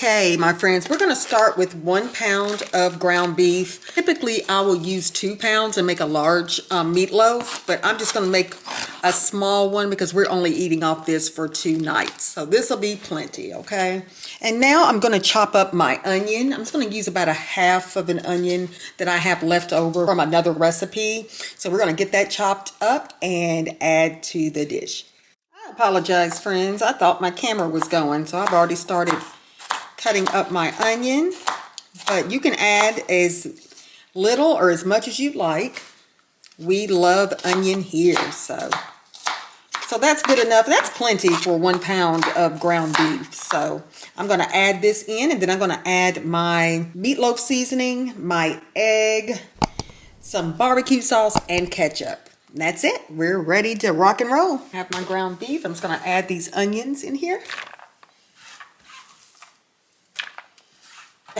Okay, my friends, we're gonna start with 1 pound of ground beef. Typically, I will use 2 pounds and make a large meatloaf, but I'm just gonna make a small one because we're only eating off this for 2 nights. So this will be plenty, okay? And now I'm gonna chop up my onion. I'm just gonna use about a half of an onion that I have left over from another recipe. So we're gonna get that chopped up and add to the dish. I apologize, friends. I thought my camera was going, so I've already started cutting up my onion, but you can add as little or as much as you like. We love onion here, so that's good enough. That's plenty for 1 pound of ground beef. So I'm going to add this in, and then I'm going to add my meatloaf seasoning, my egg, some barbecue sauce, and ketchup. And that's it. We're ready to rock and roll. I have my ground beef. I'm just going to add these onions in here.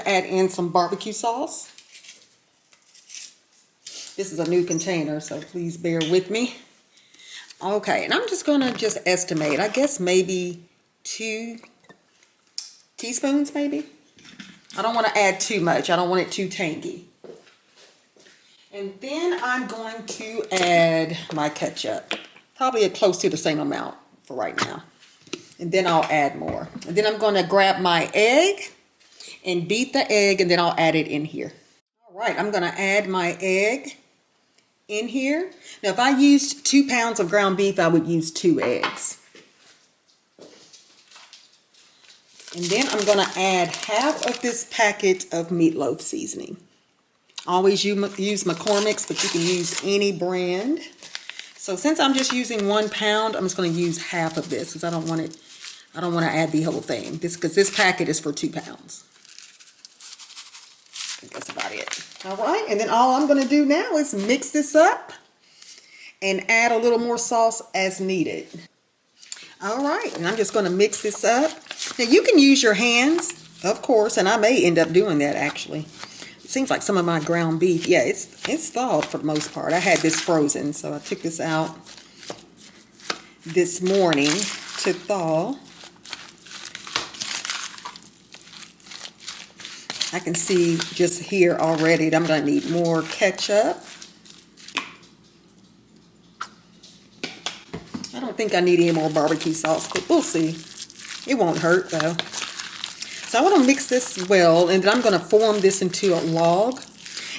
Add in some barbecue sauce. This is a new container, so please bear with me. Okay, and I'm just gonna estimate, I guess maybe 2 teaspoons maybe. I don't want to add too much. I don't want it too tangy. And then I'm going to add my ketchup. Probably close to the same amount for right now. And then I'll add more. And then I'm going to grab my egg and beat the egg, and then I'll add it in here. All right, I'm going to add my egg in here. Now, if I used 2 pounds of ground beef, I would use 2 eggs. And then I'm going to add half of this packet of meatloaf seasoning. Always use McCormick's, but you can use any brand. So since I'm just using 1 pound, I'm just going to use half of this because I don't want to add the whole thing. Because this packet is for 2 pounds. I think that's about it. All right, and then all I'm going to do now is mix this up and add a little more sauce as needed. All right, and I'm just going to mix this up. Now you can use your hands, of course, and I may end up doing that actually. It seems like some of my ground beef, yeah, it's thawed for the most part. I had this frozen, so I took this out this morning to thaw. I can see just here already that I'm going to need more ketchup. I don't think I need any more barbecue sauce, but we'll see. It won't hurt though. So I want to mix this well, and then I'm going to form this into a log.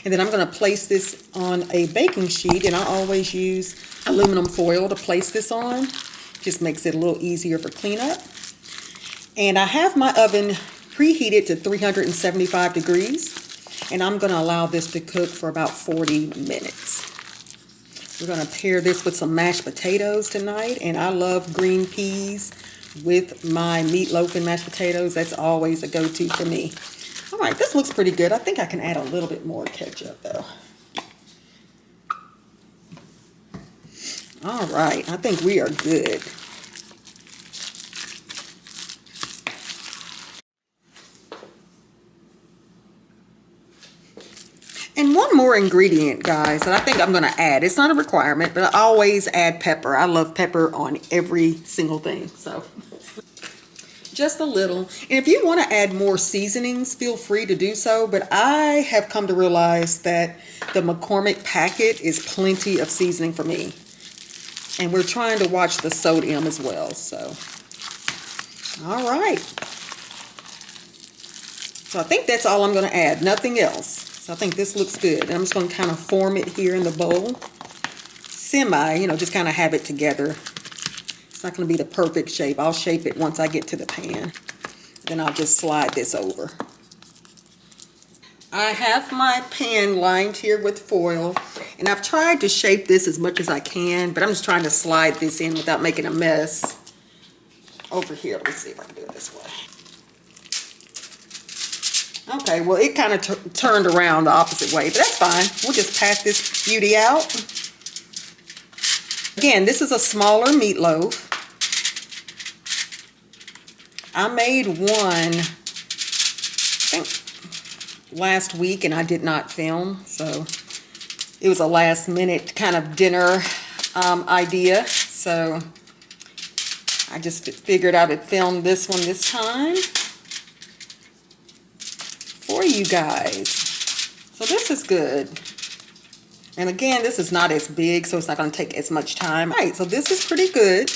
And then I'm going to place this on a baking sheet, and I always use aluminum foil to place this on. Just makes it a little easier for cleanup. And I have my oven preheated to 375 degrees, and I'm going to allow this to cook for about 40 minutes. We're going to pair this with some mashed potatoes tonight, and I love green peas with my meatloaf and mashed potatoes. That's always a go-to for me. All right, this looks pretty good. I think I can add a little bit more ketchup though. All right, I think we are good. And one more ingredient, guys, that I think I'm going to add. It's not a requirement, but I always add pepper. I love pepper on every single thing, so just a little. And if you want to add more seasonings, feel free to do so, but I have come to realize that the McCormick packet is plenty of seasoning for me. And we're trying to watch the sodium as well, so. All right. So I think that's all I'm going to add, nothing else. So I think this looks good. And I'm just going to kind of form it here in the bowl. Semi, just kind of have it together. It's not going to be the perfect shape. I'll shape it once I get to the pan. Then I'll just slide this over. I have my pan lined here with foil. And I've tried to shape this as much as I can, but I'm just trying to slide this in without making a mess. Over here, let me see if I can do it this way. Okay, well, it kind of turned around the opposite way, but that's fine. We'll just pat this beauty out. Again, this is a smaller meatloaf. I made one, I think, last week, and I did not film, so it was a last minute kind of dinner idea. So I just figured I would film this one this time. you guys. So this is good. And again, this is not as big, so it's not going to take as much time. All right, so this is pretty good.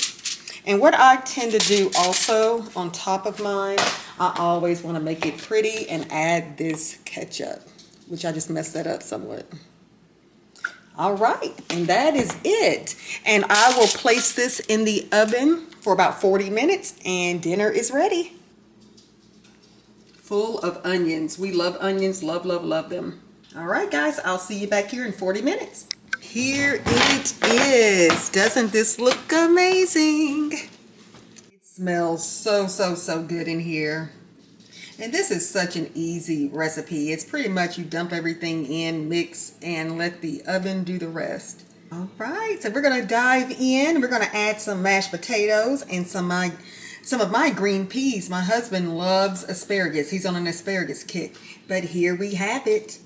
And what I tend to do also on top of mine, I always want to make it pretty and add this ketchup, which I just messed that up somewhat. All right, and that is it. And I will place this in the oven for about 40 minutes and dinner is ready. Full of onions. We love onions, love, love, love them. All right, guys, I'll see you back here in 40 minutes. Here it is. Doesn't this look amazing? It smells so, so, so good in here. And this is such an easy recipe. It's pretty much you dump everything in, mix, and let the oven do the rest. All right, so we're gonna dive in. We're gonna add some mashed potatoes and some of my green peas. My husband loves asparagus. He's on an asparagus kick. But here we have it,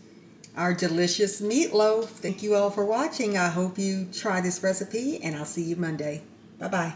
our delicious meatloaf. Thank you all for watching. I hope you try this recipe, and I'll see you Monday. Bye-bye.